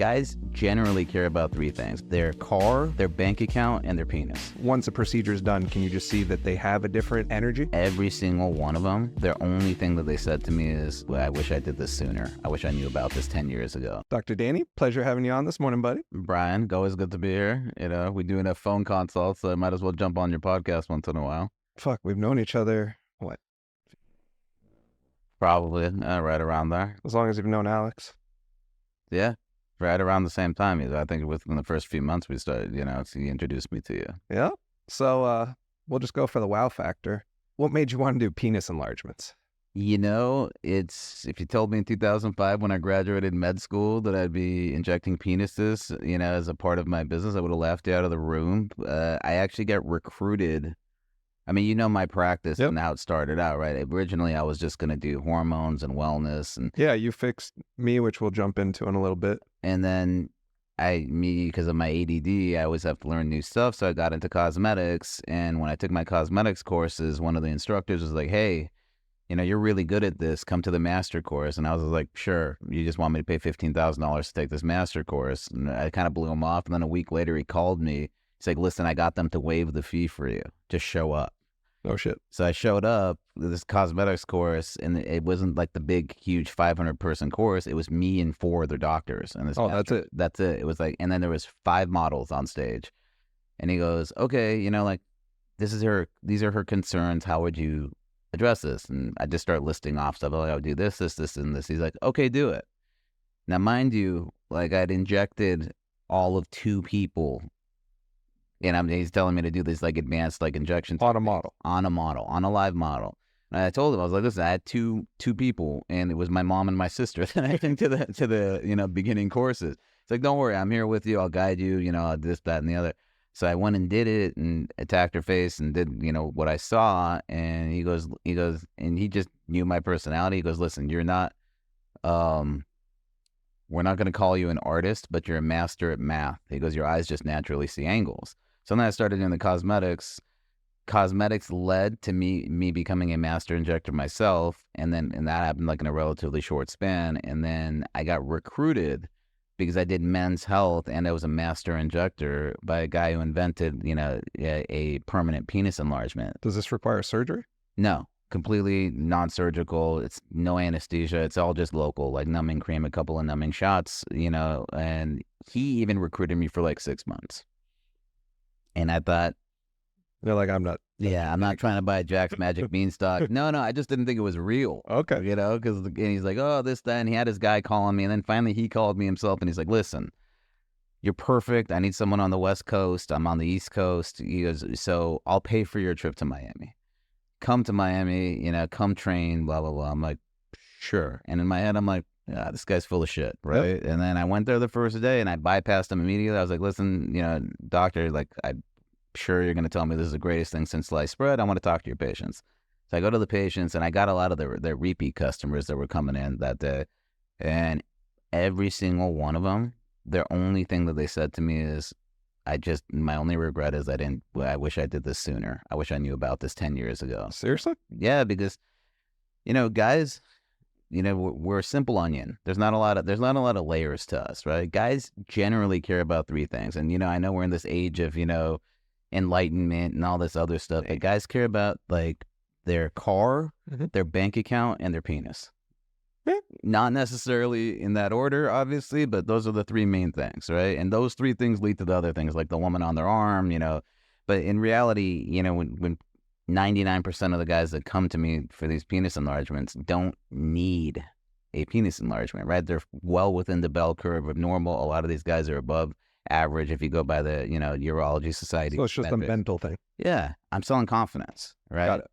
Guys generally care about three things: their car, their bank account, and their penis. Once a procedure's done, can you just see that they have a different energy? Every single one of them, their only thing that they said to me is, well, I wish I did this sooner. I wish I knew about this 10 years ago. Dr. Danny, pleasure having you on this morning, buddy. Brian, always good to be here. You know, we do enough phone consults, so I might as well jump on your podcast once in a while. Fuck, we've known each other, what? Probably right around there. As long as you've known Alex. Yeah, right around the same time. I think within the first few months we started, so he introduced me to you. Yeah? So we'll just go for the wow factor. What made you want to do penis enlargements? It's, if you told me in 2005 when I graduated med school that I'd be injecting penises, as a part of my business, I would have laughed you out of the room. I actually got recruited. I mean, my practice and how it started out, right? Originally, I was just going to do hormones and wellness. And yeah, you fixed me, which we'll jump into in a little bit. And then because of my ADD, I always have to learn new stuff. So I got into cosmetics. And when I took my cosmetics courses, one of the instructors was like, hey, you're really good at this. Come to the master course. And I was like, sure. You just want me to pay $15,000 to take this master course? And I kind of blew him off. And then a week later, he called me. He's like, listen, I got them to waive the fee for you. Just show up. Oh, shit. So I showed up to this cosmetics course, and it wasn't like the big, huge 500-person course. It was me and 4 other doctors. And that's it. That's it. It was like, and then there was 5 models on stage. And he goes, okay, these are her concerns. How would you address this? And I just start listing off stuff. Like, I would do this, this, this, and this. He's like, okay, do it. Now, mind you, like, I'd injected all of 2 people. And he's telling me to do these like advanced like injections on a model, on a live model. And I told him, I was like, listen, I had two people, and it was my mom and my sister that I think to the beginning courses. It's like, don't worry, I'm here with you. I'll guide you. This, that, and the other. So I went and did it and attacked her face and did what I saw. And he goes, and he just knew my personality. He goes, listen, you're not. We're not going to call you an artist, but you're a master at math. He goes, your eyes just naturally see angles. So then I started doing the cosmetics. Cosmetics led to me becoming a master injector myself. And that happened like in a relatively short span. And then I got recruited because I did men's health and I was a master injector by a guy who invented, a permanent penis enlargement. Does this require surgery? No, completely non-surgical. It's no anesthesia. It's all just local, like numbing cream, a couple of numbing shots, and he even recruited me for like 6 months. And I thought, they're like, I'm not trying to buy Jack's Magic Beanstalk. No, I just didn't think it was real. Okay. Because he's like, oh, this, that, and he had his guy calling me. And then finally he called me himself and he's like, listen, you're perfect. I need someone on the West Coast. I'm on the East Coast. He goes, so I'll pay for your trip to Miami. Come to Miami, come train, blah, blah, blah. I'm like, sure. And in my head, I'm like, this guy's full of shit, right? Yep. And then I went there the first day and I bypassed him immediately. I was like, listen, doctor, like, I'm sure you're going to tell me this is the greatest thing since sliced bread. I want to talk to your patients. So I go to the patients and I got a lot of their repeat customers that were coming in that day. And every single one of them, their only thing that they said to me is, my only regret is I wish I did this sooner. I wish I knew about this 10 years ago. Seriously? Yeah, because, guys, we're a simple onion. There's not a lot of layers to us, right? Guys generally care about 3 things. And, I know we're in this age of, enlightenment and all this other stuff, but guys care about like their car, their bank account, and their penis. Not necessarily in that order, obviously, but those are the 3 main things, right? And those 3 things lead to the other things, like the woman on their arm, But in reality, when 99% of the guys that come to me for these penis enlargements don't need a penis enlargement, right? They're well within the bell curve of normal. A lot of these guys are above average if you go by the, Urology Society. So it's just metrics. A mental thing. Yeah. I'm selling confidence, right? Got it.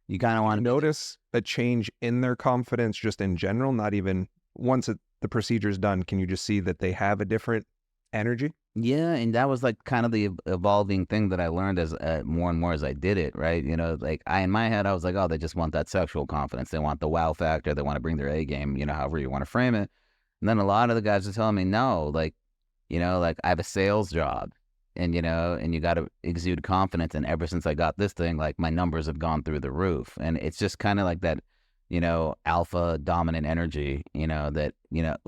You kind of want to notice a change in their confidence just in general, not even once the procedure's done. Can you just see that they have a different energy? Yeah, and that was like kind of the evolving thing that I learned as more and more as I did it, right? Like in my head, I was like, oh, they just want that sexual confidence. They want the wow factor. They want to bring their A game, however you want to frame it. And then a lot of the guys are telling me, no, like, like I have a sales job and, and you got to exude confidence. And ever since I got this thing, like my numbers have gone through the roof. And it's just kind of like that alpha dominant energy, that,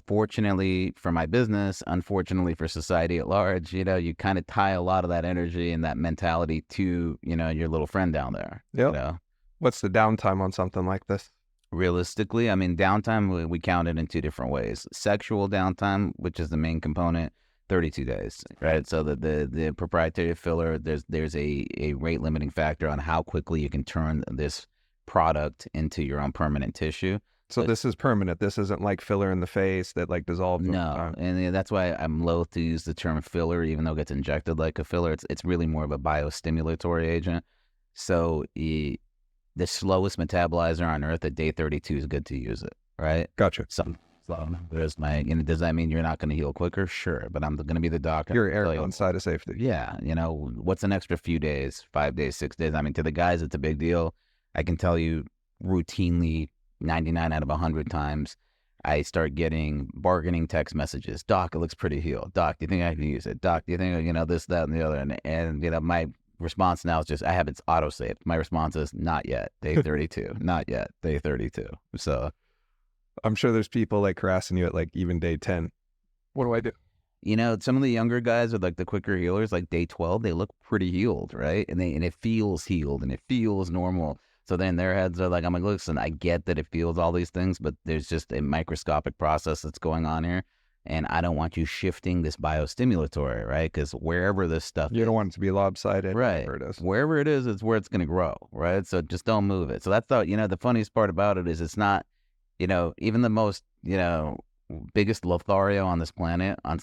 fortunately for my business, unfortunately for society at large, you kind of tie a lot of that energy and that mentality to, your little friend down there, Yep. What's the downtime on something like this? Realistically, I mean, downtime, we count it in two different ways. Sexual downtime, which is the main component, 32 days, right? So the proprietary filler, there's a rate limiting factor on how quickly you can turn this product into your own permanent tissue. So this is permanent. This isn't like filler in the face that like dissolves over No, time. and that's why I'm loath to use the term filler, even though it gets injected like a filler. It's really more of a biostimulatory agent. So the slowest metabolizer on earth at day 32 is good to use it, right? Gotcha. Some slow. There's does that mean you're not going to heal quicker? Sure, but I'm going to be the doctor. You're erring on side of safety. Yeah, what's an extra few days, 5 days, 6 days? I mean, to the guys, it's a big deal. I can tell you routinely, 99 out of 100 times, I start getting bargaining text messages. Doc, it looks pretty healed. Doc, do you think I can use it? Doc, do you think, this, that, and the other? And my response now is just, I have it auto saved. My response is, not yet, day 32. Not yet, day 32. So I'm sure there's people like harassing you at like even day 10. What do I do? Some of the younger guys are like the quicker healers, like day 12, they look pretty healed, right? And it feels healed and it feels normal. So then their heads are like, I'm like, listen, I get that it feels all these things, but there's just a microscopic process that's going on here. And I don't want you shifting this biostimulatory, right? Because wherever this stuff You don't want it to be lopsided. right? Wherever it is where it's going to grow, right? So just don't move it. So that's the funniest part about it is it's not, even the most, biggest Lothario on this planet at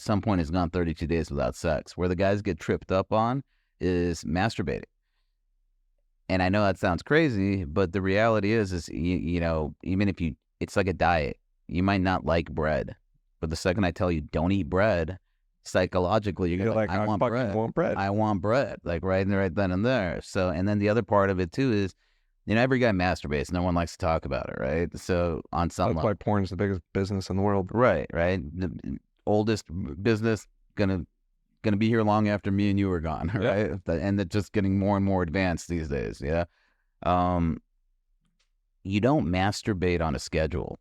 some point has gone 32 days without sex. Where the guys get tripped up on is masturbating. And I know that sounds crazy, but the reality is even if it's like a diet. You might not like bread, but the second I tell you don't eat bread, psychologically you're gonna like, I want bread. I want bread, like right then and there. So, and then the other part of it too is, every guy masturbates. No one likes to talk about it, right? So on some That's level, why porn's the biggest business in the world. right? The oldest business gonna be here long after me and you are gone, right? Yep. And it's just getting more and more advanced these days. Yeah. You don't masturbate on a schedule,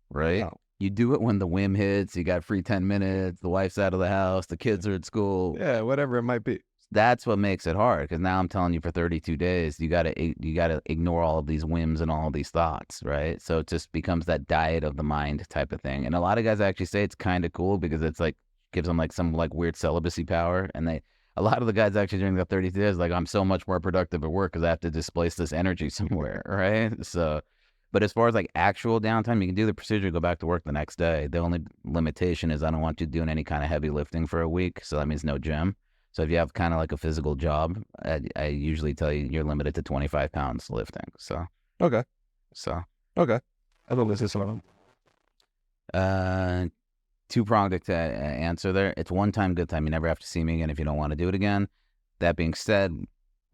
right? No. You do it when the whim hits. You got free 10 minutes. The wife's out of the house. The kids are at school. Yeah, whatever it might be. That's what makes it hard. Because now I'm telling you, for 32 days, you gotta ignore all of these whims and all of these thoughts, right? So it just becomes that diet of the mind type of thing. And a lot of guys actually say it's kind of cool because it's like gives them like some like weird celibacy power. And a lot of the guys actually during the 32 days, like, I'm so much more productive at work because I have to displace this energy somewhere, right? So, but as far as like actual downtime, you can do the procedure, go back to work the next day. The only limitation is I don't want you doing any kind of heavy lifting for a week. So that means no gym. So if you have kind of like a physical job, I usually tell you you're limited to 25 pounds lifting. So, okay. I love this one. Two-pronged answer there. It's one time, good time. You never have to see me again if you don't want to do it again. That being said,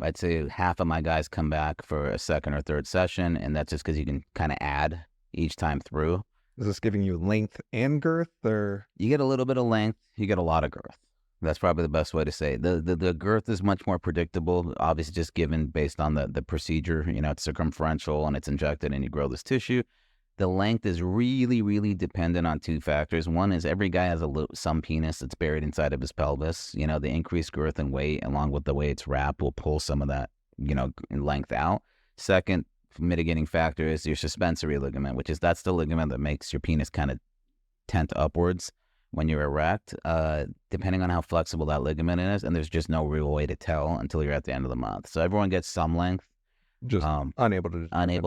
I'd say half of my guys come back for a second or third session, and that's just because you can kind of add each time through. Is this giving you length and girth, or? You get a little bit of length, you get a lot of girth. That's probably the best way to say it. The girth is much more predictable, obviously just given based on the procedure. It's circumferential and it's injected and you grow this tissue. The length is really, really dependent on two factors. One is every guy has some penis that's buried inside of his pelvis. The increased girth and weight, along with the way it's wrapped, will pull some of that, length out. Second mitigating factor is your suspensory ligament, that's the ligament that makes your penis kind of tent upwards when you're erect. Depending on how flexible that ligament is, and there's just no real way to tell until you're at the end of the month. So everyone gets some length. Just unable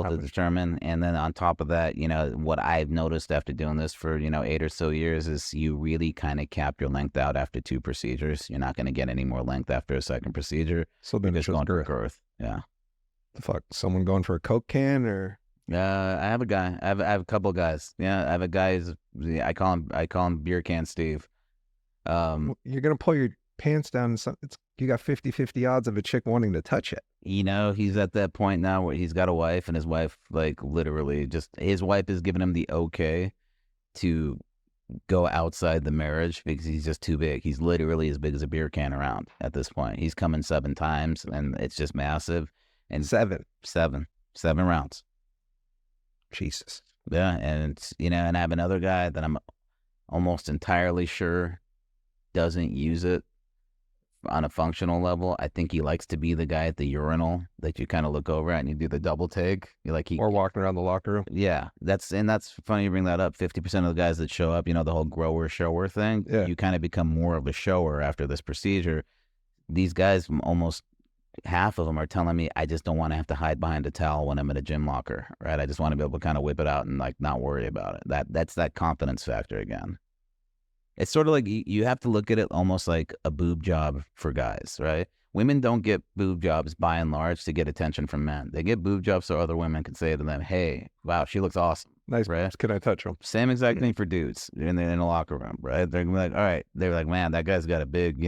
to determine. And then on top of that, what I've noticed after doing this for 8 or so years is you really kind of cap your length out after 2 procedures. You're not going to get any more length after a second procedure. So then it's just girth. Yeah. The fuck, someone going for a Coke can, or? I have a guy. I have a couple of guys. Yeah, I have a guy. I call him Beer Can Steve. You're gonna pull your pants down. You got 50-50 odds of a chick wanting to touch it. He's at that point now where he's got a wife, and his wife, like, literally his wife is giving him the okay to go outside the marriage because he's just too big. He's literally as big as a beer can around at this point. He's coming 7 times, and it's just massive. And 7 rounds. Jesus. Yeah, and and I have another guy that I'm almost entirely sure doesn't use it on a functional level. I think he likes to be the guy at the urinal that you kind of look over at and you do the double take. You like Or walking around the locker room. yeah, that's funny you bring that up. 50% of the guys that show up, the whole grower shower thing, Yeah. you kind of become more of a shower after this procedure. These guys, almost half of them are telling me, I just don't want to have to hide behind a towel when I'm in a gym locker, right? I just want to be able to kind of whip it out and like not worry about it. That's that confidence factor again. It's sort of like you have to look at it almost like a boob job for guys, right? Women don't get boob jobs by and large to get attention from men. They get boob jobs so other women can say to them, hey, wow, she looks awesome. Nice. Right? Can I touch them? Same exact thing for dudes in a locker room, right? They're gonna be like, all right. They're like, man, that guy's got a big,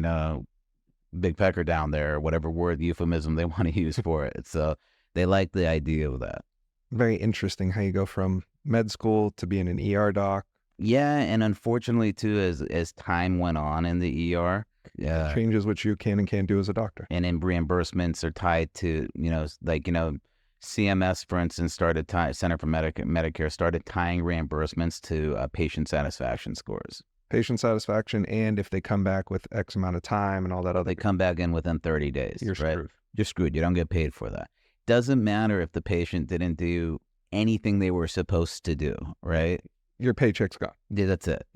big pecker down there, or whatever word euphemism they want to use for it. So they like the idea of that. Very interesting how you go from med school to being an ER doc. Yeah, and unfortunately too, as time went on in the ER, changes what you can and can't do as a doctor. And in reimbursements are tied to, CMS, for instance, Center for Medicare started tying reimbursements to patient satisfaction scores. Patient satisfaction, and if they come back with X amount of time and all that other. They come back in within 30 days. You're right? screwed. You're screwed. You don't get paid for that. Doesn't matter if the patient didn't do anything they were supposed to do, right? Your paycheck's gone. Yeah, that's it.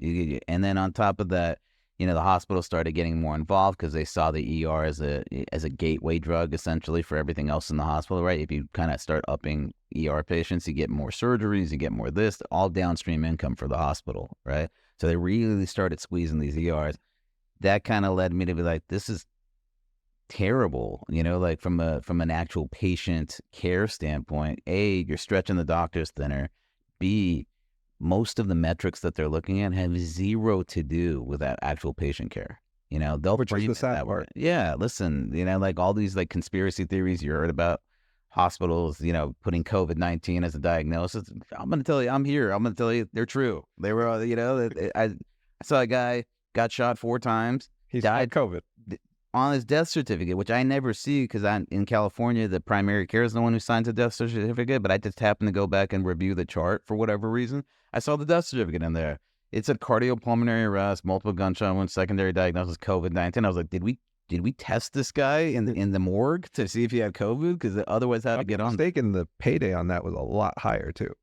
And then on top of that, the hospital started getting more involved because they saw the ER as a gateway drug, essentially, for everything else in the hospital, right? If you kind of start upping ER patients, you get more surgeries, you get more this, all downstream income for the hospital, right? So they really started squeezing these ERs. That kind of led me to be like, this is terrible, like from an actual patient care standpoint. A, you're stretching the doctors thinner. B, most of the metrics that they're looking at have zero to do with that actual patient care. They'll Which is the sad part. Yeah, listen, like all these like conspiracy theories you heard about hospitals, putting COVID-19 as a diagnosis. I'm going to tell you, I'm here. I'm going to tell you they're true. They were, I saw a guy got shot 4 times. He died COVID. On his death certificate, which I never see because I'm in California, the primary care is the one who signs a death certificate, but I just happened to go back and review the chart for whatever reason. I saw the death certificate in there. It said cardiopulmonary arrest, multiple gunshot wounds, secondary diagnosis, COVID-19. I was like, did we test this guy in the morgue to see if he had COVID? Because otherwise how to get on. Mistaken, the payday on that was a lot higher too.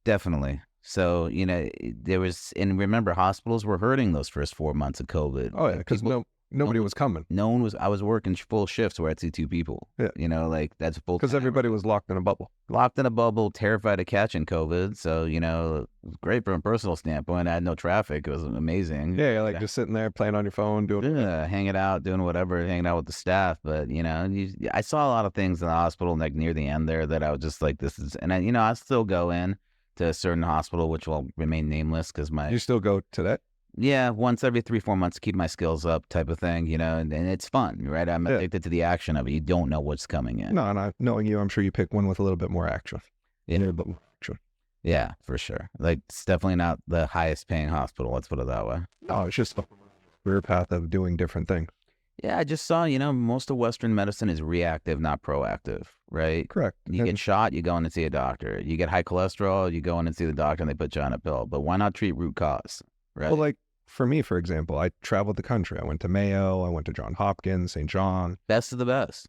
Definitely. So, there was, and remember, hospitals were hurting those first 4 months of COVID. Oh, yeah, because nobody was coming. No one was, I was working full shifts where I'd see 2 people. Yeah. Like that's full. Because everybody was locked in a bubble. Locked in a bubble, terrified of catching COVID. So, it was great from a personal standpoint. I had no traffic. It was amazing. Yeah, like just sitting there playing on your phone, doing hanging out, doing whatever, hanging out with the staff. But, I saw a lot of things in the hospital like near the end there that I was just like, this is, and I still go in to a certain hospital, which will remain nameless because You still go to that? Yeah, once every 3-4 months to keep my skills up type of thing, and it's fun, right? I'm addicted to the action of it. You don't know what's coming in. No, and knowing you, I'm sure you pick one with a little bit more action. Yeah, for sure. Like, it's definitely not the highest paying hospital. Let's put it that way. No, it's just a career path of doing different things. Yeah, I just saw, most of Western medicine is reactive, not proactive, right? Correct. You get shot, you go in and see a doctor. You get high cholesterol, you go in and see the doctor and they put you on a pill. But why not treat root cause, right? Well, like for me, for example, I traveled the country. I went to Mayo, I went to Johns Hopkins, St. John. Best of the best.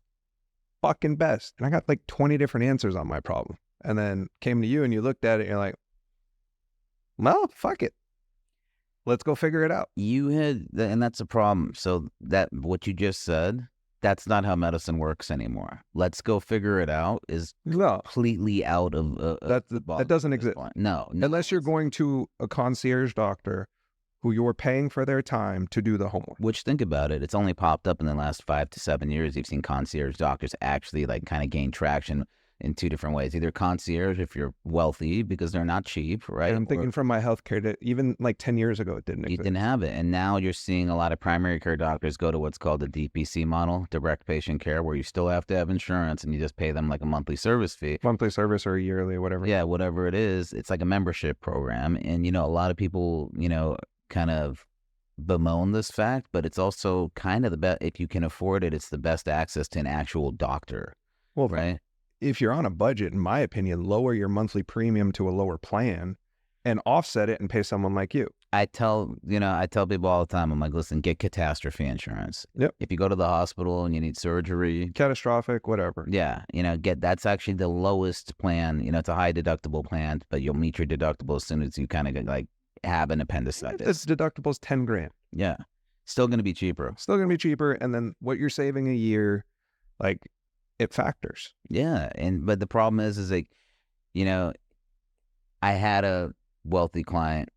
Fucking best. And I got like 20 different answers on my problem. And then came to you and you looked at it and you're like, well, fuck it. Let's go figure it out. And that's a problem. So that what you just said, that's not how medicine works anymore. Let's go figure it out is completely out of that doesn't exist. No, unless you're going to a concierge doctor who you're paying for their time to do the homework. Which, think about it, it's only popped up in the last 5 to 7 years. You've seen concierge doctors actually like kind of gain traction in 2 different ways. Either concierge if you're wealthy because they're not cheap, right? And I'm thinking from my healthcare that even like 10 years ago, it didn't exist. You didn't have it. And now you're seeing a lot of primary care doctors go to what's called the DPC model, direct patient care, where you still have to have insurance and you just pay them like a monthly service fee. Monthly service or yearly, whatever. Yeah, whatever it is. It's like a membership program. And, a lot of people, kind of bemoan this fact, but it's also kind of the best, if you can afford it, it's the best access to an actual doctor. Well, right? if you're on a budget, in my opinion, lower your monthly premium to a lower plan and offset it and pay someone like you. I tell people all the time, I'm like, listen, get catastrophe insurance. Yep. If you go to the hospital and you need surgery, Catastrophic, whatever. yeah, that's actually the lowest plan. It's a high deductible plan, but you'll meet your deductible as soon as you kind of like have an appendicitis. This deductible's $10,000. Yeah. Still going to be cheaper. Still going to be cheaper. And then what you're saving a year, like, it factors. Yeah. But the problem is like, I had a wealthy client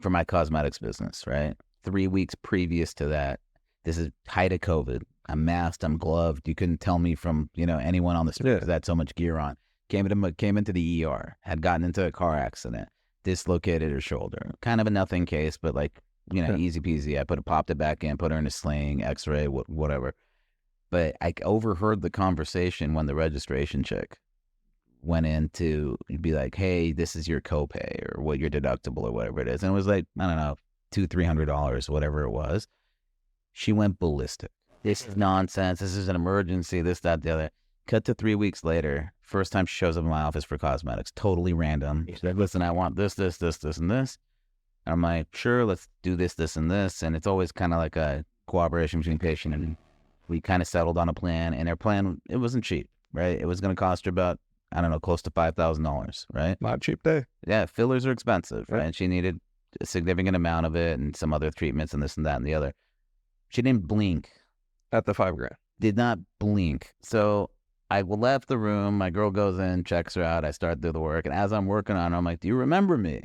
for my cosmetics business, right? 3 weeks previous to that, this is height of COVID. I'm masked, I'm gloved. You couldn't tell me from, anyone on the street because I had so much gear on. Came into the ER, had gotten into a car accident, dislocated her shoulder. Kind of a nothing case, but like, easy peasy. I popped it back in, put her in a sling, x-ray, whatever. But I overheard the conversation when the registration chick went in to be like, hey, this is your copay or what your deductible or whatever it is. And it was like, I don't know, $200-$300, whatever it was. She went ballistic. This is nonsense. This is an emergency, this, that, the other. Cut to 3 weeks later. First time she shows up in my office for cosmetics. Totally random. She's like, listen, I want this, and this. And I'm like, sure, let's do this, and this. And it's always kind of like a cooperation between patient and we kind of settled on a plan. And our plan, it wasn't cheap, right? It was going to cost her about, I don't know, close to $5,000, right? Not a cheap day. Yeah, fillers are expensive, right? And she needed a significant amount of it and some other treatments and this and that and the other. She didn't blink. At the $5,000. Did not blink. So I left the room. My girl goes in, checks her out. I start through the work. And as I'm working on her, I'm like, do you remember me?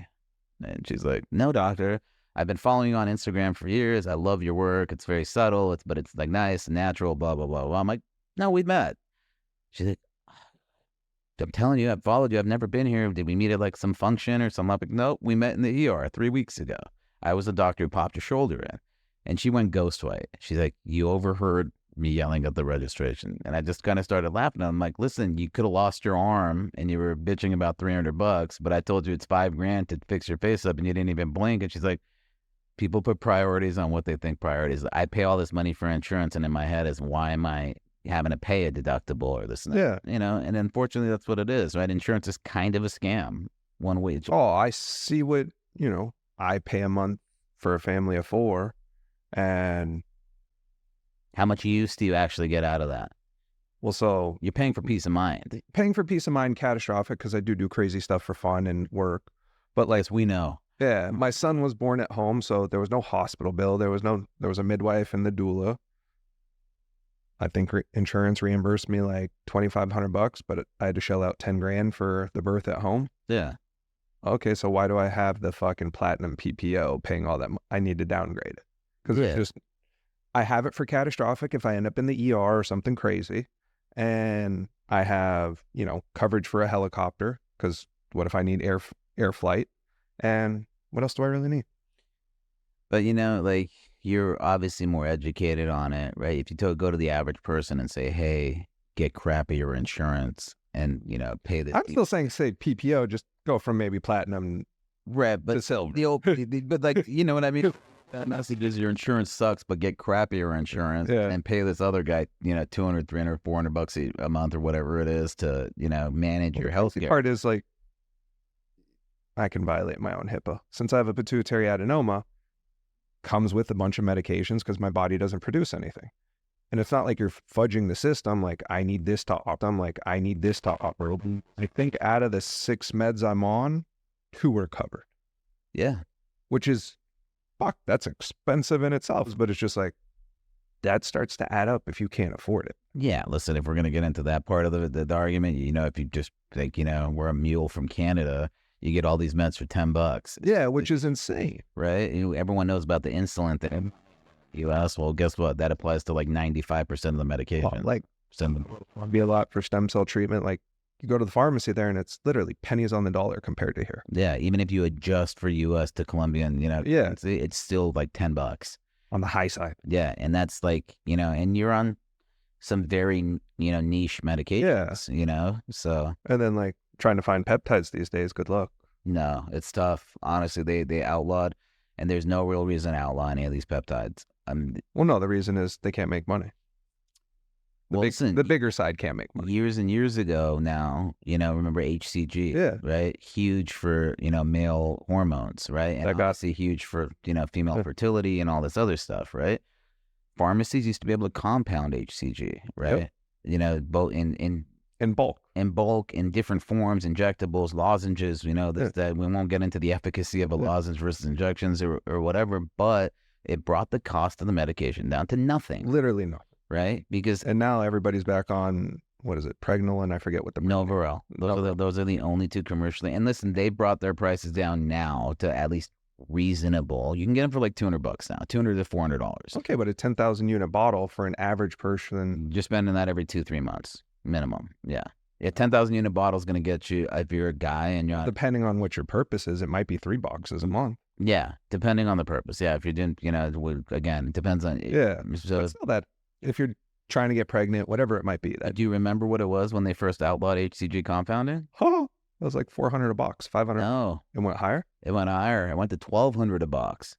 And she's like, no, doctor. I've been following you on Instagram for years. I love your work. It's very subtle, but it's like nice and natural, blah, blah, blah, blah. I'm like, no, we've met. She's like, I'm telling you, I've followed you. I've never been here. Did we meet at like some function or something? I'm like, nope, we met in the ER 3 weeks ago. I was the doctor who popped your shoulder in. And she went ghost white. She's like, you overheard me yelling at the registration. And I just kind of started laughing. I'm like, listen, you could have lost your arm and you were bitching about $300, but I told you it's $5,000 to fix your face up and you didn't even blink. And she's like, people put priorities on what they think priorities. I pay all this money for insurance, and in my head is, why am I having to pay a deductible or this and that? Yeah. And unfortunately that's what it is, right? Insurance is kind of a scam, one way. Oh, I see what, I pay a month for a family of 4. And how much use do you actually get out of that? Well, so you're paying for peace of mind. Paying for peace of mind, catastrophic, because I do crazy stuff for fun and work. But like, yes, we know. Yeah, my son was born at home, so there was no hospital bill. There was a midwife and the doula. I think insurance reimbursed me like $2,500, but I had to shell out $10,000 for the birth at home. Yeah. Okay, so why do I have the fucking platinum PPO paying all that? I need to downgrade it. Because it's just, I have it for catastrophic if I end up in the ER or something crazy. And I have, coverage for a helicopter, because what if I need air flight? And what else do I really need? But, like, you're obviously more educated on it, right? If you go to the average person and say, hey, get crappier insurance and, pay this. I'm still saying, say PPO, just go from maybe platinum to silver. But like, you know what I mean? That message is your insurance sucks, but get crappier insurance and pay this other guy, $200, $300, $400 a month or whatever it is to, manage your health care. The part is like, I can violate my own HIPAA. Since I have a pituitary adenoma, comes with a bunch of medications because my body doesn't produce anything. And it's not like you're fudging the system. Like, I need this to opt. I'm like, I need this to operate. I think out of the 6 meds I'm on, 2 were covered. Yeah. Which is, fuck, that's expensive in itself. But it's just like, that starts to add up if you can't afford it. Yeah. Listen, if we're going to get into that part of the argument, if you just think, we're a mule from Canada, you get all these meds for $10. Yeah, which is insane. Right? Everyone knows about the insulin thing. U.S. Well, guess what? That applies to like 95% of the medication. Well, like, it'd be a lot for stem cell treatment. Like, you go to the pharmacy there and it's literally pennies on the dollar compared to here. Yeah, even if you adjust for U.S. to Colombian, it's still like $10 on the high side. Yeah, and that's like, and you're on some very niche medications. So. And then like trying to find peptides these days, good luck. No, it's tough. Honestly, they outlawed, and there's no real reason to outlaw any of these peptides. Well, no, the reason is they can't make money. The bigger side can't make money. Years and years ago now, remember HCG, right? Huge for, male hormones, right? And obviously huge for, female fertility and all this other stuff, right? Pharmacies used to be able to compound HCG, right? Both in bulk. In bulk, in different forms, injectables, lozenges, that we won't get into the efficacy of a lozenge versus injections or whatever, but it brought the cost of the medication down to nothing. Literally nothing. Right? And now everybody's back on, what is it, Pregnenolone? I forget what the... Novarel. Those are the only two commercially. And listen, they brought their prices down now to at least reasonable. You can get them for like $200 now, $200 to $400. Okay, but a 10,000 unit bottle for an average person... You're spending that every 2-3 months, minimum. Yeah. 10,000 unit bottle is going to get you, if you're a guy and you're... Depending on what your purpose is, it might be 3 boxes a month. Yeah, depending on the purpose. Yeah, if you're doing, again, it depends on... Yeah, so still that... If you're trying to get pregnant, whatever it might be. Do you remember what it was when they first outlawed HCG compounding? Oh, it was like $400 a box, $500. No. It went higher? It went higher. It went to $1,200 a box.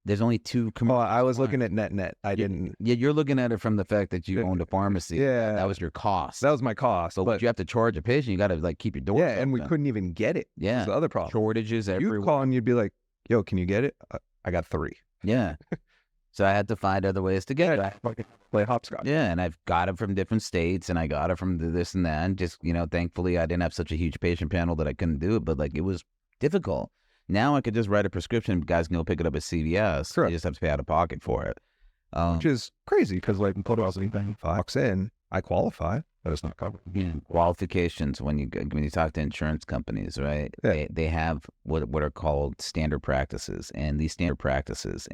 There's only 2 commercials. Oh, I was looking at net. I didn't... Yeah, you're looking at it from the fact that you owned a pharmacy. Yeah. That was your cost. That was my cost. But you have to charge a patient. You got to keep your door open. And we couldn't even get it. Yeah. That's the other problem. Shortages everywhere. You'd call and you'd be like, yo, can you get it? I got 3. Yeah. So I had to find other ways to get it. Play hopscotch. Yeah, and I've got it from different states, and I got it from this and that. And just, thankfully, I didn't have such a huge patient panel that I couldn't do it, but it was difficult. Now I could just write a prescription. Guys can go pick it up at CVS. Correct. You just have to pay out of pocket for it. Which is crazy because, put anything $5 in, I qualify, but it's not covered. Yeah. Qualifications when you talk to insurance companies, right? Yeah. They have what are called standard practices, and these standard practices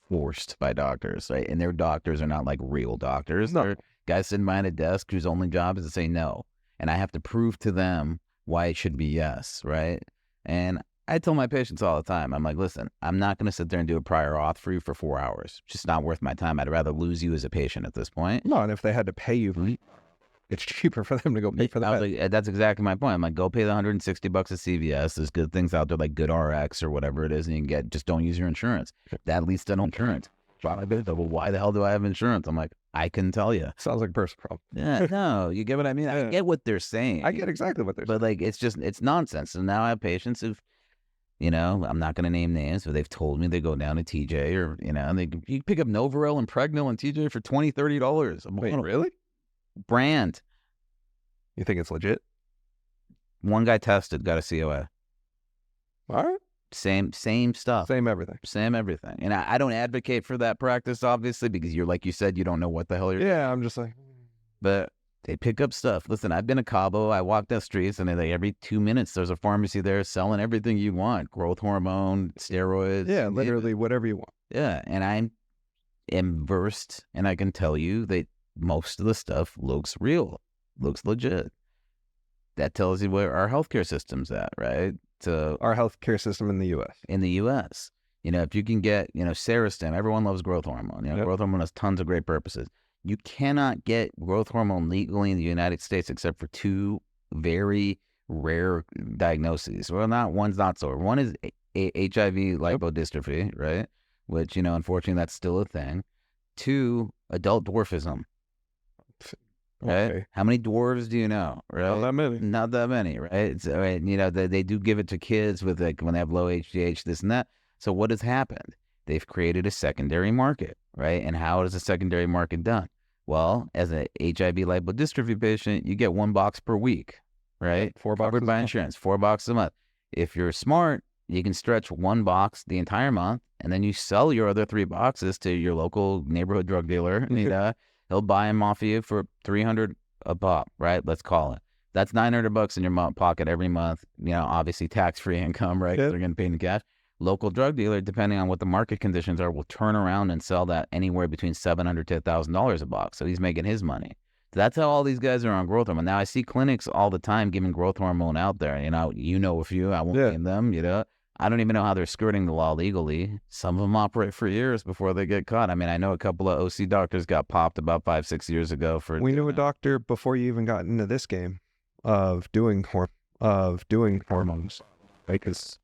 forced by doctors, right? And their doctors are not like real doctors. No. They're guys sitting behind a desk whose only job is to say no, and I have to prove to them why it should be yes, right? And I tell my patients all the time, I'm like, listen, I'm not going to sit there and do a prior auth for you for 4 hours. It's just not worth my time. I'd rather lose you as a patient at this point. No, and if they had to pay you, it's cheaper for them to go pay for that. Like, that's exactly my point. I'm like, go pay the $160 at CVS. There's good things out there like Good RX or whatever it is, and you can get, just don't use your insurance. That leads to no insurance. Well, why the hell do I have insurance? I'm like, I couldn't tell you. Sounds like a personal problem. Yeah, no, you get what I mean? I get what they're saying. I get exactly what they're saying. But it's nonsense. So now I have patients who've, I'm not going to name names, but they've told me they go down to TJ or, you pick up Novarel and Pregnenolone and TJ for $20, $30. Wait, really? Brand. You think it's legit? One guy tested, got a COA. All right. Same stuff. Same everything. And I don't advocate for that practice, obviously, because you're, like you said, you don't know what the hell you're doing. Yeah, I'm just like... But they pick up stuff. Listen, I've been to Cabo. I walk down streets, and every 2 minutes, there's a pharmacy there selling everything you want. Growth hormone, steroids. Yeah, literally whatever you want. Yeah, and I am versed, and I can tell you that most of the stuff looks real, looks legit. That tells you where our healthcare system's at, right? So our healthcare system in the U.S. If you can get, Serostim, everyone loves growth hormone. Growth hormone has tons of great purposes. You cannot get growth hormone legally in the United States except for 2 very rare diagnoses. Well, one's not so. One is HIV lipodystrophy, right? Which, unfortunately, that's still a thing. 2, adult dwarfism. Right? Okay. How many dwarves do you know? Right? Not that many, right? So, right, they do give it to kids with when they have low HGH, this and that. So what has happened? They've created a secondary market, right? And how is a secondary market done? Well, as a HIV lipodystrophy patient, you get 1 box per week, right? 4 boxes covered by insurance, 4 boxes a month. If you're smart, you can stretch 1 box the entire month, and then you sell your other 3 boxes to your local neighborhood drug dealer. He'll buy them off of you for $300 a pop, right? Let's call it. That's $900 in your pocket every month. Obviously tax-free income, right? Yeah. They're getting paid in cash. Local drug dealer, depending on what the market conditions are, will turn around and sell that anywhere between $700 to $1,000 a box. So he's making his money. So that's how all these guys are on growth hormone. Now I see clinics all the time giving growth hormone out there. A few. I won't name them. I don't even know how they're skirting the law legally. Some of them operate for years before they get caught. I mean, I know a couple of OC doctors got popped about 5-6 years ago for. We knew a doctor before you even got into this game of doing hormones, right? Because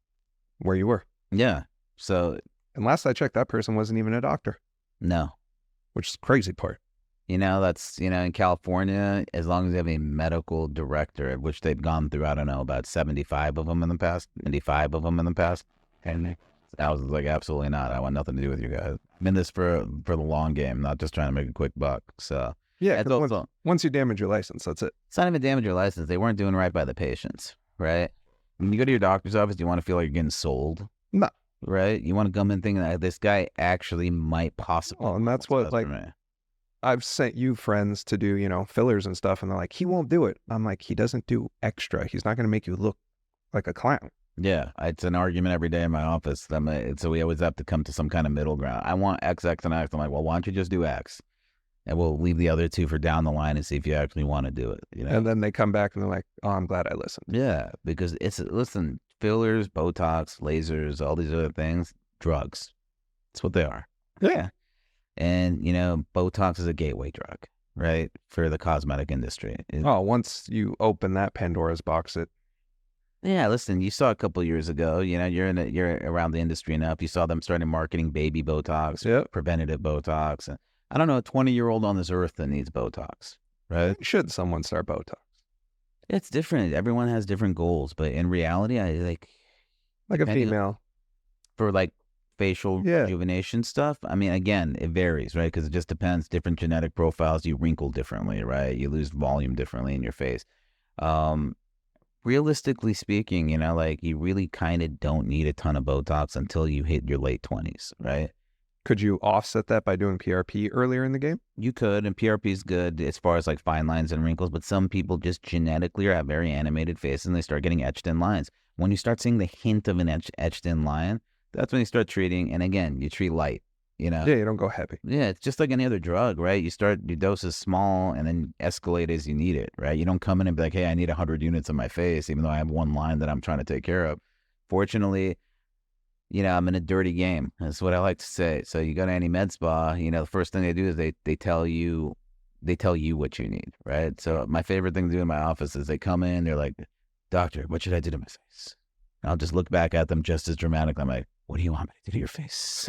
where you were. Yeah. So. And last I checked, that person wasn't even a doctor. No. Which is the crazy part. That's, in California, as long as you have a medical director, which they've gone through, I don't know, about 75 of them in the past, 95 of them in the past. And I was like, absolutely not. I want nothing to do with you guys. I'm in this for the long game, not just trying to make a quick buck. So yeah, once you damage your license, that's it. It's not even damage your license. They weren't doing right by the patients, right? When you go to your doctor's office, do you want to feel like you're getting sold? No. Right? You want to come in thinking that this guy actually might possibly. Oh, and that's what, like, I've sent you friends to do, fillers and stuff, and they're like, he won't do it. I'm like, he doesn't do extra. He's not going to make you look like a clown. Yeah, it's an argument every day in my office. So we always have to come to some kind of middle ground. I want X, X, and X. I'm like, well, why don't you just do X? And we'll leave the other two for down the line and see if you actually want to do it. And then they come back and they're like, oh, I'm glad I listened. Yeah, because listen, fillers, Botox, lasers, all these other things, drugs. That's what they are. Yeah. And, Botox is a gateway drug, right, for the cosmetic industry. Once you open that Pandora's box, Yeah, listen, you saw a couple of years ago, you're around the industry enough. You saw them starting marketing baby Botox, preventative Botox. And I don't know a 20-year-old on this earth that needs Botox, right? Should someone start Botox? It's different. Everyone has different goals, but in reality, I like a female for like facial rejuvenation stuff. I mean, again, it varies, right? Because it just depends. Different genetic profiles, you wrinkle differently, right? You lose volume differently in your face. Realistically speaking, you really kind of don't need a ton of Botox until you hit your late 20s, right? Could you offset that by doing PRP earlier in the game? You could, and PRP is good as far as like fine lines and wrinkles, but some people just genetically have very animated faces and they start getting etched in lines. When you start seeing the hint of an etched in line, that's when you start treating, and again, you treat light, Yeah, you don't go heavy. Yeah, it's just like any other drug, right? Your dose is small and then escalate as you need it, right? You don't come in and be like, hey, I need 100 units on my face, even though I have one line that I'm trying to take care of. Fortunately, I'm in a dirty game. That's what I like to say. So you go to any med spa, the first thing they do is they tell you what you need, right? So my favorite thing to do in my office is they come in, they're like, doctor, what should I do to my face? And I'll just look back at them just as dramatically. I'm like, what do you want me to do to your face?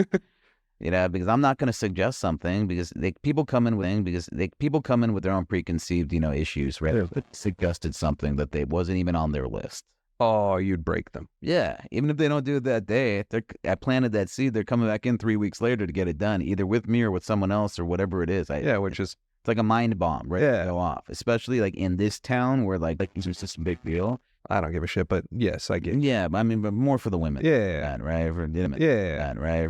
Because I'm not going to suggest something because people come in with their own preconceived, issues, right? Yeah. Suggested something that wasn't even on their list. Oh, you'd break them. Yeah. Even if they don't do it that day, I planted that seed. They're coming back in 3 weeks later to get it done, either with me or with someone else or whatever it is. It's like a mind bomb, right? Yeah. To go off, especially like in this town where like it's just a big deal. I don't give a shit, but yes, I get it. Yeah, but but more for the women. Yeah. Right? Yeah. Right?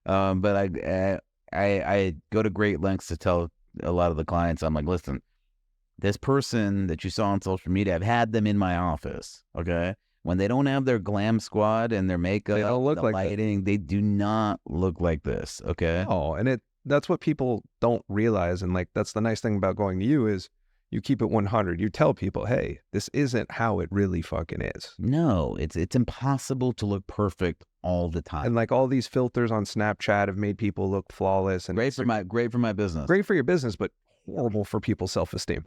But I go to great lengths to tell a lot of the clients, I'm like, listen, this person that you saw on social media, I've had them in my office, okay? When they don't have their glam squad and their makeup, they don't look like lighting, they do not look like this, okay? Oh, and that's what people don't realize, and like that's the nice thing about going to you is you keep it 100. You tell people, hey, this isn't how it really fucking is. No, it's impossible to look perfect all the time. And like all these filters on Snapchat have made people look flawless. And great for my business. Great for your business, but horrible for people's self-esteem.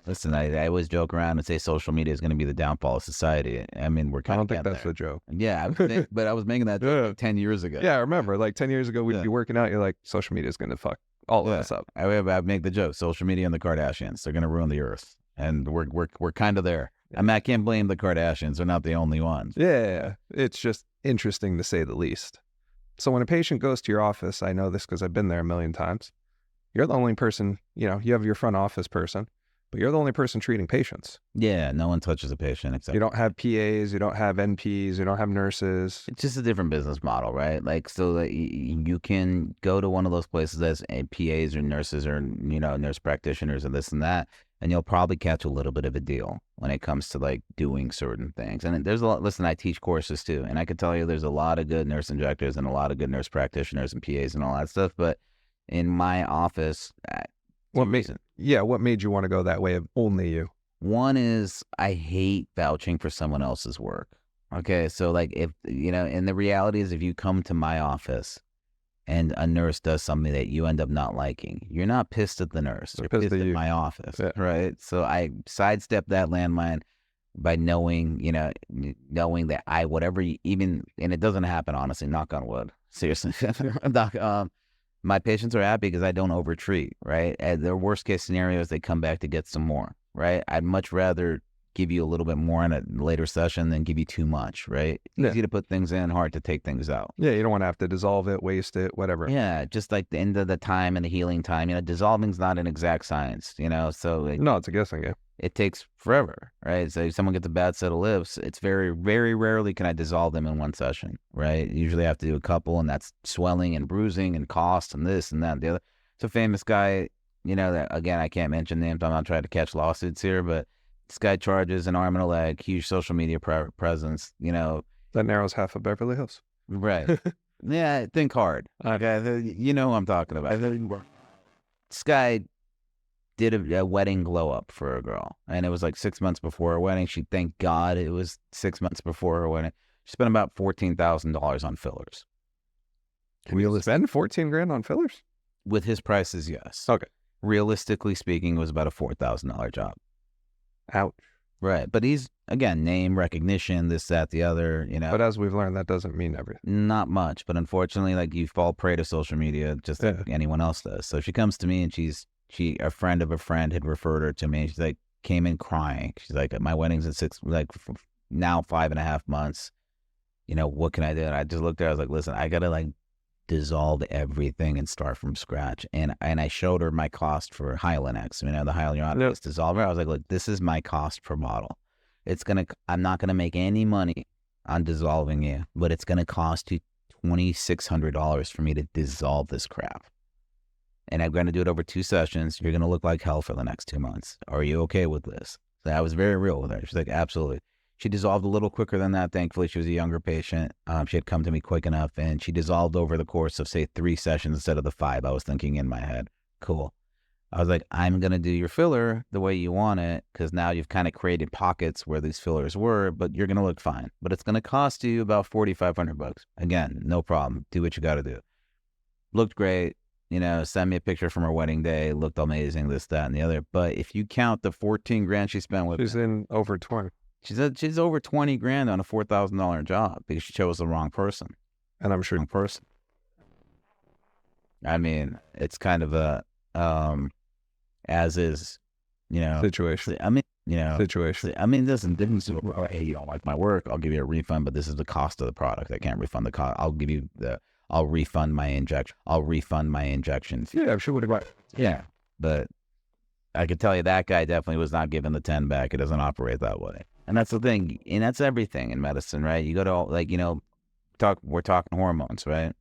Listen, I always joke around and say social media is going to be the downfall of society. I mean, we're kind of. I don't think that's the joke. Yeah, but I was making that joke 10 years ago. Yeah, I remember. Like 10 years ago, we'd be working out. You're like, social media is going to fuck all of us up. I make the joke. Social media and the Kardashians, they're going to ruin the earth, and we're kind of there. I mean, I can't blame the Kardashians. They're not the only ones. Yeah, it's just interesting to say the least. So when a patient goes to your office, I know this because I've been there a million times. You're the only person, you have your front office person, but you're the only person treating patients. Yeah, no one touches a patient except you don't have PAs, you don't have NPs, you don't have nurses. It's just a different business model, right? Like, so that you can go to one of those places as PAs or nurses or, nurse practitioners and this and that, and you'll probably catch a little bit of a deal when it comes to like doing certain things. And there's a lot, listen, I teach courses too, and I can tell you there's a lot of good nurse injectors and a lot of good nurse practitioners and PAs and all that stuff. But in my office, what made you want to go that way of only you? One is I hate vouching for someone else's work. Okay, so like if, and the reality is if you come to my office and a nurse does something that you end up not liking, you're not pissed at the nurse. You're pissed at my office, right? So I sidestep that landmine by knowing that and it doesn't happen, honestly, knock on wood, seriously. My patients are happy because I don't overtreat, right? And their worst case scenario is they come back to get some more, right? I'd much rather give you a little bit more in a later session than give you too much, right? It's easy to put things in, hard to take things out. Yeah, you don't want to have to dissolve it, waste it, whatever. Yeah, just like the end of the time and the healing time. Dissolving's not an exact science, so no, it's a guessing game. It takes forever, right? So if someone gets a bad set of lips, it's very, very rarely can I dissolve them in one session, right? Usually I have to do a couple, and that's swelling and bruising and cost and this and that and the other. It's a famous guy, that, again, I can't mention names. I'm not trying to catch lawsuits here, but this guy charges an arm and a leg, huge social media presence, That narrows half of Beverly Hills. Right. Yeah, think hard. Okay, you know what I'm talking about. This guy did a wedding glow up for a girl, and it was like 6 months before her wedding. She thanked God it was 6 months before her wedding. She spent about $14,000 on fillers. Can spend $14,000 on fillers? With his prices, yes. Okay. Realistically speaking, it was about a $4,000 job. Ouch. Right, but he's, again, name recognition, this, that, the other, But as we've learned, that doesn't mean everything. Not much, but unfortunately, like, you fall prey to social media just like anyone else does. So she comes to me, and a friend of a friend had referred her to me. She's like, came in crying. She's like, my wedding's in now 5.5 months. What can I do? And I just looked at her. I was like, listen, I got to dissolve everything and start from scratch. And I showed her my cost for Hylenex, the hyaluronic dissolver. I was like, look, this is my cost per bottle. I'm not going to make any money on dissolving you, but it's going to cost you $2,600 for me to dissolve this crap. And I'm going to do it over 2 sessions. You're going to look like hell for the next 2 months. Are you okay with this? So I was very real with her. She's like, absolutely. She dissolved a little quicker than that. Thankfully, she was a younger patient. She had come to me quick enough, and she dissolved over the course of, say, 3 sessions instead of the 5. I was thinking in my head, cool. I was like, I'm going to do your filler the way you want it, because now you've kind of created pockets where these fillers were, but you're going to look fine. But it's going to cost you about $4,500. Again, no problem. Do what you got to do. Looked great. Send me a picture from her wedding day. Looked amazing, this, that, and the other. But if you count the $14,000 she spent with She's in over 20. She's over $20,000 on a $4,000 job because she chose the wrong person. And I'm sure. Wrong person. I mean, it's kind of a as is, situation. Situation. I mean, listen, hey, you don't like my work, I'll give you a refund, but this is the cost of the product. I can't refund the cost. I'll refund my injection. I'll refund my injections. Yeah, I'm sure would have. Yeah, but I could tell you that guy definitely was not giving the 10 back. It doesn't operate that way. And that's the thing. And that's everything in medicine, right? You go to, we're talking hormones, right?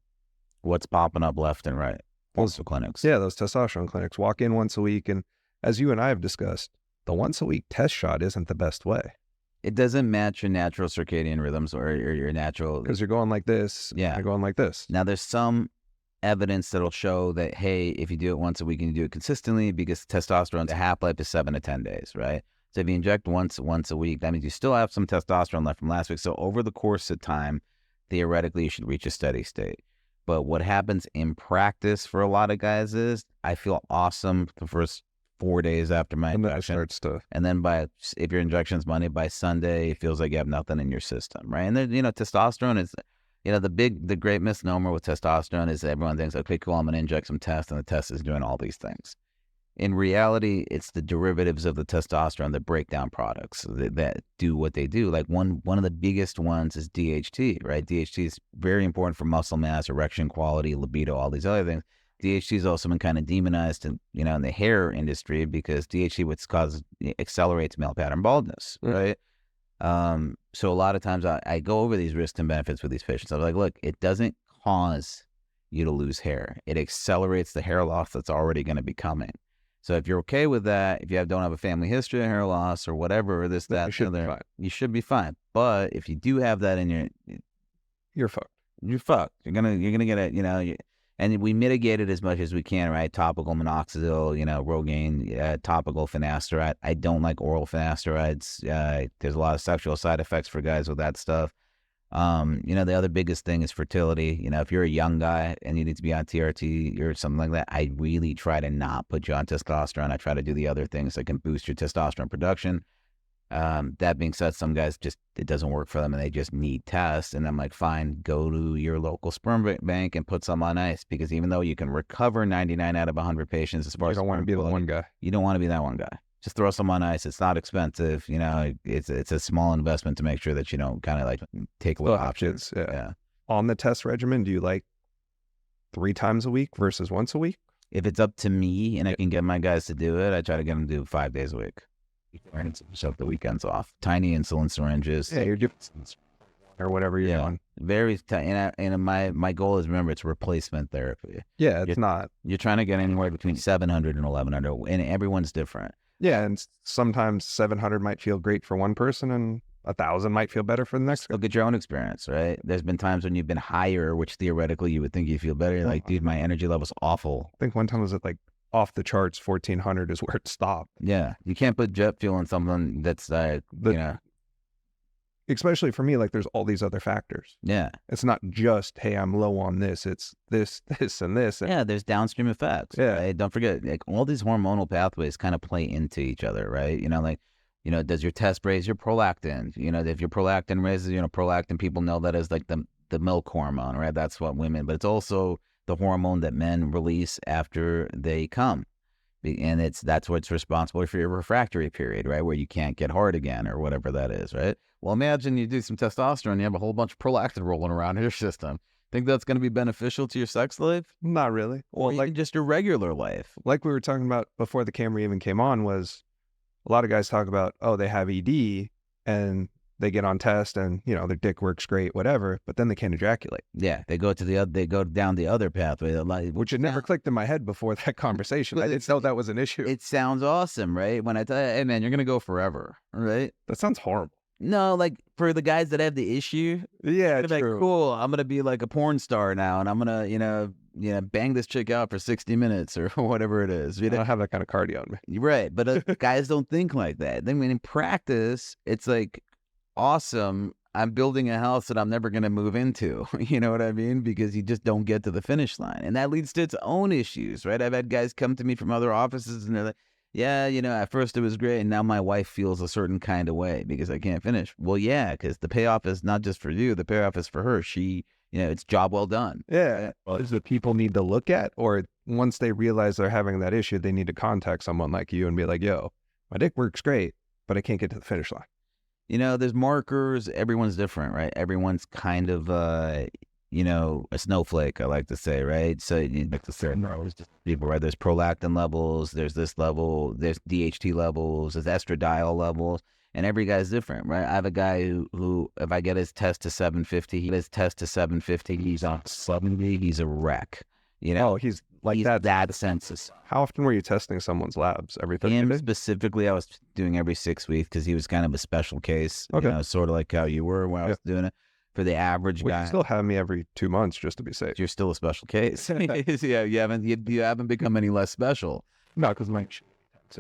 What's popping up left and right? Those clinics. Yeah, those testosterone clinics. Walk in once a week. And as you and I have discussed, the once a week test shot isn't the best way. It doesn't match your natural circadian rhythms or your natural. Because you're going like this. Yeah. You're going like this. Now, there's some evidence that'll show that, hey, if you do it once a week and you do it consistently, because testosterone's half-life is 7 to 10 days, right? So if you inject once a week, that means you still have some testosterone left from last week. So over the course of time, theoretically, you should reach a steady state. But what happens in practice for a lot of guys is I feel awesome the first 4 days after my injection. And then if your injection's Monday, by Sunday, it feels like you have nothing in your system, right? And then, testosterone is, the great misnomer with testosterone is everyone thinks, okay, cool, I'm going to inject some test, and the test is doing all these things. In reality, it's the derivatives of the testosterone that break down products that do what they do. Like one of the biggest ones is DHT, right? DHT is very important for muscle mass, erection quality, libido, all these other things. DHT has also been kind of demonized in the hair industry because DHT accelerates male pattern baldness, right? So a lot of times I go over these risks and benefits with these patients. I'm like, look, it doesn't cause you to lose hair. It accelerates the hair loss that's already going to be coming. So if you're okay with that, if you don't have a family history of hair loss or whatever, or this, that, you should be fine. But if you do have that in you're fucked. You're fucked. You're gonna get it. And we mitigate it as much as we can, right? Topical minoxidil, Rogaine, topical finasteride. I don't like oral finasterides. There's a lot of sexual side effects for guys with that stuff. The other biggest thing is fertility. If you're a young guy and you need to be on TRT or something like that, I really try to not put you on testosterone. I try to do the other things that can boost your testosterone production. That being said, some guys just, it doesn't work for them and they just need tests. And I'm like, fine, go to your local sperm bank and put some on ice, because even though you can recover 99 out of 100 patients as far You as don't want to be the one guy. you don't want to be that one guy. Just throw some on ice. It's not expensive. You know, it's a small investment to make sure that you don't kind of like take away options. Yeah. On the test regimen, do you like 3 times a week versus once a week? If it's up to me and I can get my guys to do it, I try to get them to do 5 days a week. Shove the weekends off. Tiny insulin syringes. Yeah, you're doing or whatever you're doing. Very and my goal is, remember, it's replacement therapy. Yeah, it's not. You're trying to get anywhere between 700 and 1100, and everyone's different. Yeah, and sometimes 700 might feel great for one person and 1,000 might feel better for the next. Look at your own experience, right? There's been times when you've been higher, which theoretically you would think you feel better. You're like, dude, my energy level's awful. I think one time was at like off the charts, 1,400 is where it stopped. Yeah, you can't put jet fuel in something that's especially for me, like there's all these other factors. Yeah, it's not just, hey, I'm low on this. It's this, and this. Yeah, there's downstream effects. Yeah, right? Don't forget, like all these hormonal pathways kind of play into each other, right? Does your test raise your prolactin? If your prolactin raises, prolactin, people know that as like the milk hormone, right? That's what women, but it's also the hormone that men release after they come. And that's what's responsible for your refractory period, right? Where you can't get hard again or whatever that is, right? Well, imagine you do some testosterone, you have a whole bunch of prolactin rolling around in your system. Think that's going to be beneficial to your sex life? Not really. Well, like just your regular life. Like we were talking about before the camera even came on, was a lot of guys talk about, oh, they have ED and they get on test and, their dick works great, whatever, but then they can't ejaculate. Yeah, they go down the other pathway. Which had never clicked in my head before that conversation. I didn't know that was an issue. It sounds awesome, right? When I tell you, hey man, you're going to go forever, right? That sounds horrible. No, like for the guys that have the issue, yeah, it's like, cool, I'm going to be like a porn star now and I'm going to, bang this chick out for 60 minutes or whatever it is. I don't have that kind of cardio on me. Right, but guys don't think like that. Then when in practice, it's like, awesome, I'm building a house that I'm never going to move into. You know what I mean? Because you just don't get to the finish line. And that leads to its own issues, right? I've had guys come to me from other offices and they're like, yeah, at first it was great and now my wife feels a certain kind of way because I can't finish. Well, yeah, because the payoff is not just for you. The payoff is for her. She, it's job well done. Yeah. Well, is what people need to look at, or once they realize they're having that issue, they need to contact someone like you and be like, yo, my dick works great, but I can't get to the finish line. There's markers. Everyone's different, right? Everyone's kind of, a snowflake, I like to say, right? So you like to say, no, it's just people, right? There's prolactin levels, there's this level, there's DHT levels, there's estradiol levels, and every guy's different, right? I have a guy who if I get his test to 750, he's on 70, he's a wreck. He's like that census. How often were you testing someone's labs? Every 30 Him days? specifically, I was doing every 6 weeks because he was kind of a special case. Okay. Sort of like how you were when I was doing it. For the average guy, you still have me every 2 months just to be safe. You're still a special case. Yeah, you haven't become any less special. No, because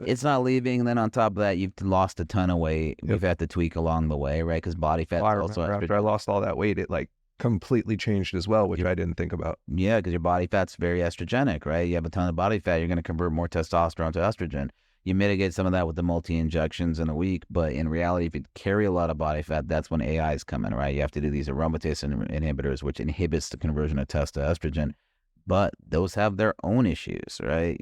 it's not leaving. And then on top of that, you've lost a ton of weight. Yep. We've had to tweak along the way, right? Because body fat. After I lost all that weight, it like completely changed as well, which I didn't think about. Yeah, because your body fat's very estrogenic, right? You have a ton of body fat, you're going to convert more testosterone to estrogen. You mitigate some of that with the multi-injections in a week, but in reality, if you carry a lot of body fat, that's when AIs come in, right? You have to do these aromatase inhibitors, which inhibits the conversion of test to estrogen, but those have their own issues, right?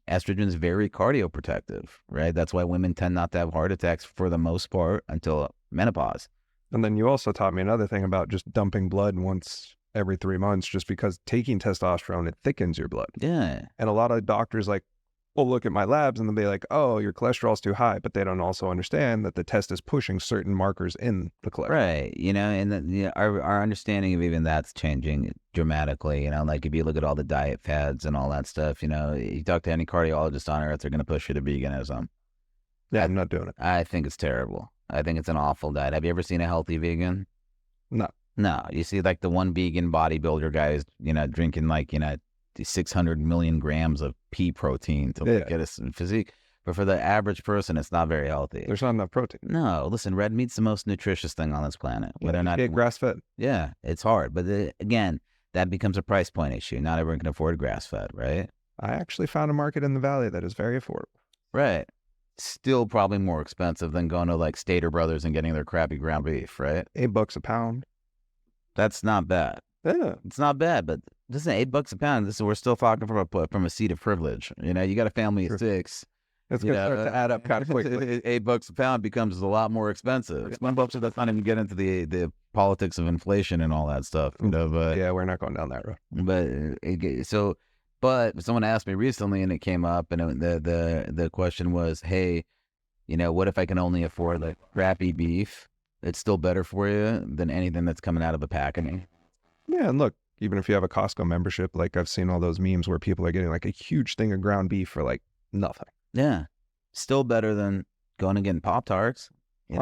Estrogen is very cardioprotective, right? That's why women tend not to have heart attacks for the most part until menopause. And then you also taught me another thing about just dumping blood once every 3 months, just because taking testosterone, it thickens your blood. Yeah. And a lot of doctors will look at my labs and they'll be like, oh, your cholesterol's too high. But they don't also understand that the test is pushing certain markers in the cholesterol. Right. And our understanding of even that's changing dramatically. Like if you look at all the diet fads and all that stuff, you talk to any cardiologist on earth, they're going to push you to veganism. Yeah, I'm not doing it. I think it's terrible. I think it's an awful diet. Have you ever seen a healthy vegan? No. No. You see like the one vegan bodybuilder guy is, drinking 600 million grams of pea protein to get his physique. But for the average person, it's not very healthy. There's not enough protein. No. Listen, red meat's the most nutritious thing on this planet. Whether or not get grass-fed. Yeah, it's hard. But again, that becomes a price point issue. Not everyone can afford grass-fed, right? I actually found a market in the valley that is very affordable. Right. still probably more expensive than going to like Stater Brothers and getting their crappy ground beef, right? $8 a pound. That's not bad. Yeah, it's not bad, but this is $8 a pound. We're still talking from a seat of privilege. You got a family of 6. It's going to start to add up kind of quickly. $8 a pound becomes a lot more expensive. $1, that's not even get into the politics of inflation and all that stuff. But yeah, we're not going down that road. But someone asked me recently, and it came up, and the question was, hey, what if I can only afford like crappy beef? It's still better for you than anything that's coming out of a packaging. Yeah, and look, even if you have a Costco membership, like I've seen all those memes where people are getting like a huge thing of ground beef for like nothing. Yeah, still better than going and getting Pop-Tarts. You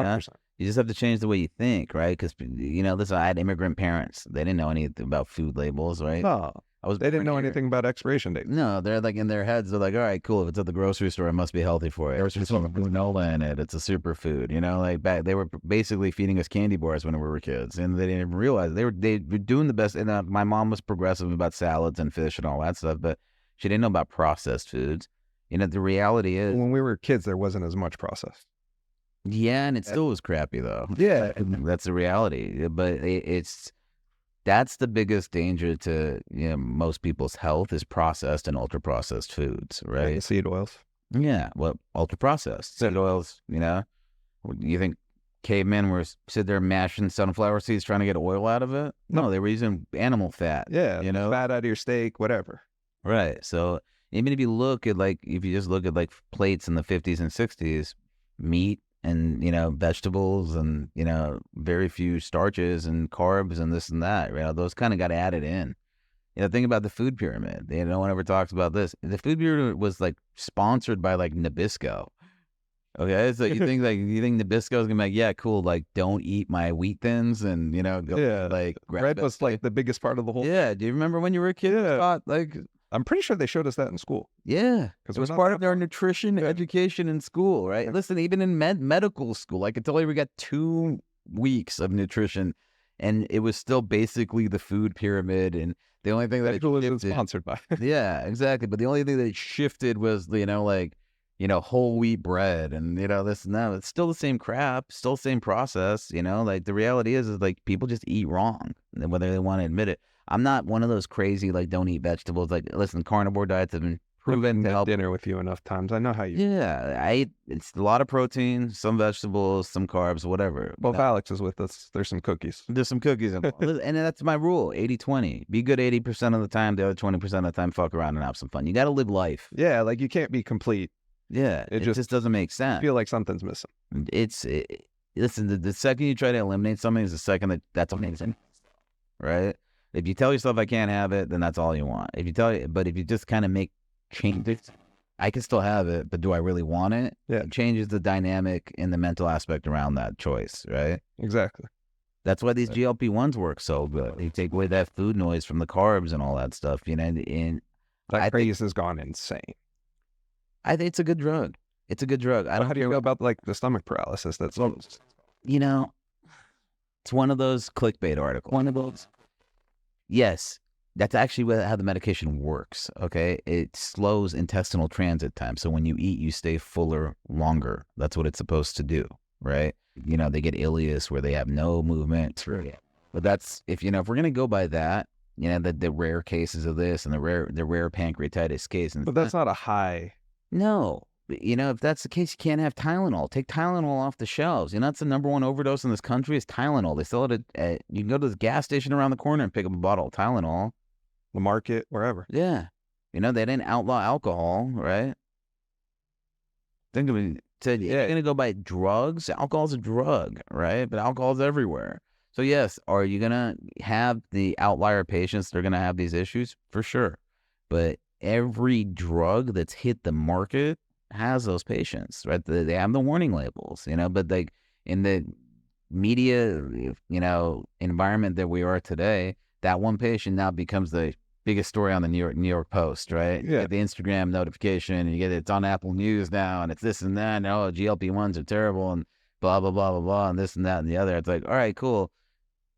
just have to change the way you think, right? Because listen, I had immigrant parents. They didn't know anything about food labels, right? No, they didn't know anything about expiration dates. No, they're like in their heads. They're like, all right, cool. If it's at the grocery store, it must be healthy for you. There's some granola in it. It's a superfood. Like they were basically feeding us candy bars when we were kids, and they didn't even realize they were doing the best. And my mom was progressive about salads and fish and all that stuff, but she didn't know about processed foods. The reality is, when we were kids, there wasn't as much processed. Yeah, and it still was crappy though. Yeah, that's the reality. But that's the biggest danger to most people's health is processed and ultra processed foods, right? Like seed oils. Yeah, well, ultra processed seed oils. You think cavemen were sitting there mashing sunflower seeds trying to get oil out of it? No, they were using animal fat. Yeah, fat out of your steak, whatever. Right. So even if you just look at like plates in the 50s and 60s, meat and vegetables and very few starches and carbs and this and that, those kind of got added in. Think about the food pyramid. No one ever talks about this. The food pyramid was like sponsored by like Nabisco. Okay, so you think Nabisco is gonna be like, yeah, cool, like don't eat my wheat thins and like bread was like the biggest part of the whole. Yeah, do you remember when you were a kid? Yeah, like I'm pretty sure they showed us that in school. Yeah, because it was part of their nutrition education in school, right? Listen, even in medical school, I could tell you we got 2 weeks of nutrition, and it was still basically the food pyramid. And the only thing that it was sponsored by. Yeah, exactly. But the only thing that it shifted was whole wheat bread and this and that. It's still the same crap, still the same process. Like the reality is like people just eat wrong, whether they want to admit it. I'm not one of those crazy, like, don't eat vegetables. Like, listen, carnivore diets have been proven to help. Dinner with you enough times. I know how you. Yeah, it's a lot of protein, some vegetables, some carbs, whatever. Well, if Alex is with us, there's some cookies. There's some cookies involved. And that's my rule, 80-20. Be good 80% of the time, the other 20% of the time, fuck around and have some fun. You got to live life. Yeah, like you can't be complete. Yeah, it just doesn't make sense. I feel like something's missing. Listen, the second you try to eliminate something is the second that's amazing, right? If you tell yourself I can't have it, then that's all you want. But if you just kind of make changes, I can still have it, but do I really want it? Yeah. It changes the dynamic and the mental aspect around that choice, right? Exactly. That's why these GLP-1s work so good. They take away that food noise from the carbs and all that stuff, And that craze has gone insane. I think it's a good drug. It's a good drug. How do you feel about like the stomach paralysis? It's one of those clickbait articles. One of those. Yes, that's actually how the medication works, okay? It slows intestinal transit time. So when you eat, you stay fuller longer. That's what it's supposed to do, right? They get ileus where they have no movement. But that's, if we're going to go by that, the rare cases of this and the rare pancreatitis case. But that's not a high. No. If that's the case, you can't have Tylenol. Take Tylenol off the shelves. That's the number one overdose in this country is Tylenol. They sell it you can go to the gas station around the corner and pick up a bottle of Tylenol. The market, wherever. Yeah. They didn't outlaw alcohol, right? Think of it. You're going to go buy drugs. Alcohol's a drug, right? But alcohol's everywhere. So yes, are you going to have the outlier patients that are going to have these issues? For sure. But every drug that's hit the market has those patients, right? They have the warning labels, but like in the media, environment that we are today, that one patient now becomes the biggest story on the New York Post, right? Yeah. You get the Instagram notification, and it's on Apple News now, and it's this and that, and GLP-1s are terrible, and blah, blah, blah, blah, blah, and this and that and the other. It's like, all right, cool.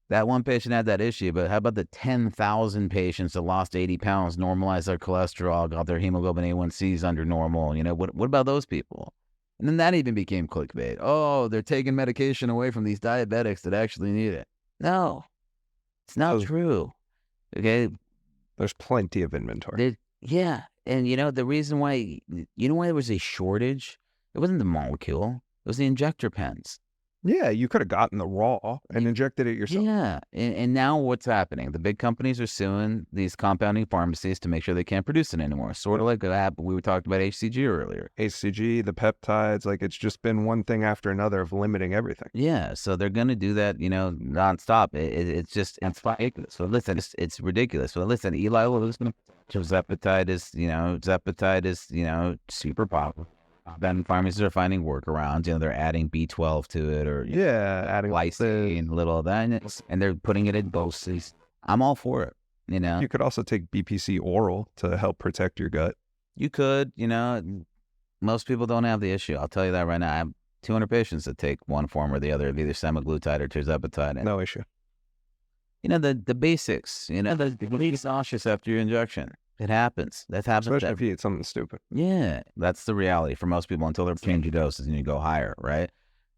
That one patient had that issue, but how about the 10,000 patients that lost 80 pounds, normalized their cholesterol, got their hemoglobin A1Cs under normal? What about those people? And then that even became clickbait. Oh, they're taking medication away from these diabetics that actually need it. No, it's not true. Okay. There's plenty of inventory. Yeah. And the reason why, why there was a shortage? It wasn't the molecule. It was the injector pens. Yeah, you could have gotten the raw and injected it yourself. Yeah, and now what's happening? The big companies are suing these compounding pharmacies to make sure they can't produce it anymore. Sort of like what happened. We were talking about HCG earlier. HCG, the peptides, like it's just been one thing after another of limiting everything. Yeah, so they're gonna do that, nonstop. It's just ridiculous. So listen, it's ridiculous. So listen, Eli Lilly's gonna Zepatide is super popular. Then pharmacies are finding workarounds. They're adding B12 to it, or adding glycine, little of that, and they're putting it in doses. I'm all for it. You could also take BPC oral to help protect your gut. You could. Most people don't have the issue. I'll tell you that right now. I have 200 patients that take one form or the other of either semaglutide or tirzepatide. No issue. The basics. The bleeding nauseous after your injection. It happens. That happens. Especially if you eat something stupid. Yeah, that's the reality for most people until they're changing doses and you go higher, right?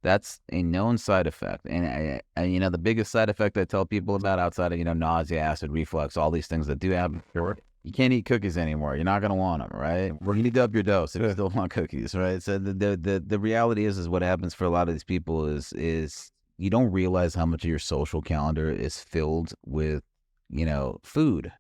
That's a known side effect. And, the biggest side effect I tell people about outside of, nausea, acid reflux, all these things that do happen, you can't eat cookies anymore. You're not going to want them, right? We're going to need to up your dose if you still want cookies, right? So the reality is what happens for a lot of these people is you don't realize how much of your social calendar is filled with, food.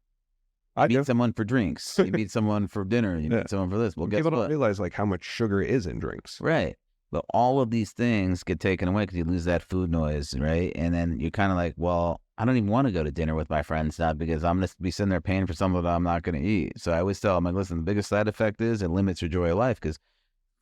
You meet someone for drinks. You meet someone for dinner. You meet someone for this. Well, guess people what? Don't realize how much sugar is in drinks. Right. But all of these things get taken away because you lose that food noise, right? And then you're kind of like, well, I don't even want to go to dinner with my friends now because I'm going to be sitting there paying for something that I'm not going to eat. So I always tell them, like, listen, the biggest side effect is it limits your joy of life because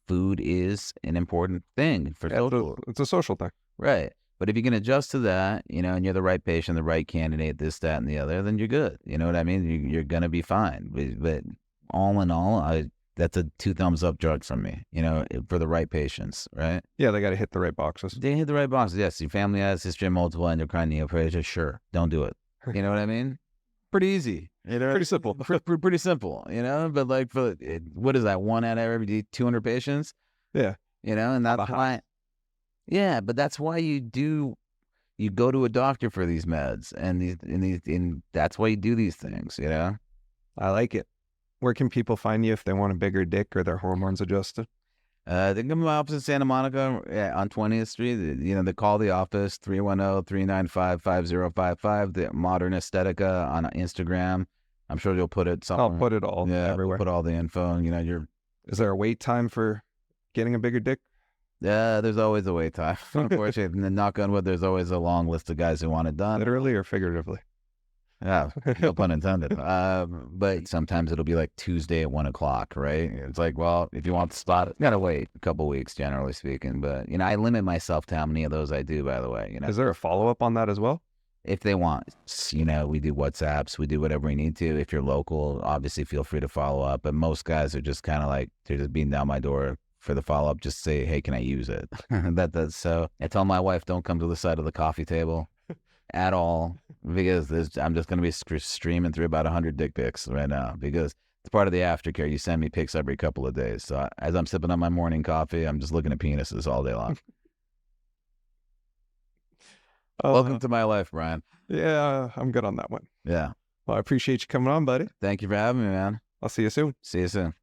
food is an important thing for social. It's a social thing. Right. But if you can adjust to that, and you're the right patient, the right candidate, this, that, and the other, then you're good. You know what I mean? You're going to be fine. But all in all, that's a 2 thumbs up drug from me, for the right patients, right? Yeah, they got to hit the right boxes. They hit the right boxes. Yes, your family has history of multiple endocrine neoplasia. Sure, don't do it. You know what I mean? Pretty easy. Pretty simple. Pretty simple, But like, what is that? 1 out of every 200 patients? Yeah. And that's why. Yeah, but that's why you go to a doctor for these meds, and that's why you do these things, I like it. Where can people find you if they want a bigger dick or their hormones adjusted? They can come to my office in Santa Monica on 20th Street. They call the office 310-395-5055. The Modern Aesthetica on Instagram. I'm sure you'll put it. I'll put it all everywhere. Put all the info. Is there a wait time for getting a bigger dick? Yeah, there's always a wait time. Unfortunately, and knock on wood, there's always a long list of guys who want it done. Literally or figuratively? Yeah, no pun intended. But sometimes it'll be like Tuesday at 1:00, right? It's like, well, if you want the spot, you gotta wait a couple weeks, generally speaking. But I limit myself to how many of those I do. By the way, Is there a follow up on that as well? If they want, we do WhatsApps, we do whatever we need to. If you're local, obviously feel free to follow up. But most guys are just kind of like they're just beating down my door for the follow-up, just say, hey, can I use it? That's so. I tell my wife, don't come to the side of the coffee table at all because I'm just going to be streaming through about 100 dick pics right now because it's part of the aftercare. You send me pics every couple of days. So as I'm sipping on my morning coffee, I'm just looking at penises all day long. Welcome to my life, Brian. Yeah, I'm good on that one. Yeah. Well, I appreciate you coming on, buddy. Thank you for having me, man. I'll see you soon. See you soon.